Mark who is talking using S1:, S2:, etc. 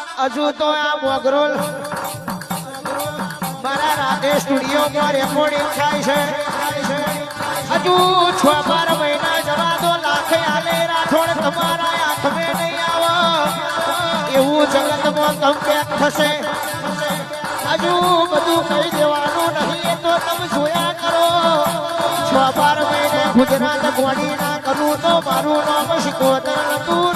S1: હજુ તો આ મોગરોલ મારા રાધે સ્ટુડિયોમાં રેકોર્ડિંગ થાય છે હજુ 6-12 મહિના જવા દો લાખે આલે રાઠોડ તમારા હાથમે નહીં આવે એવું જગતમાં કમ્પેક થશે હજુ બધું કહી દેવાનું નહીં એ તો તમે જોયા કરો 6-12 મહિને ગુજરાત ગોળી ના કરું તો મારું નામ શીખોતર નતું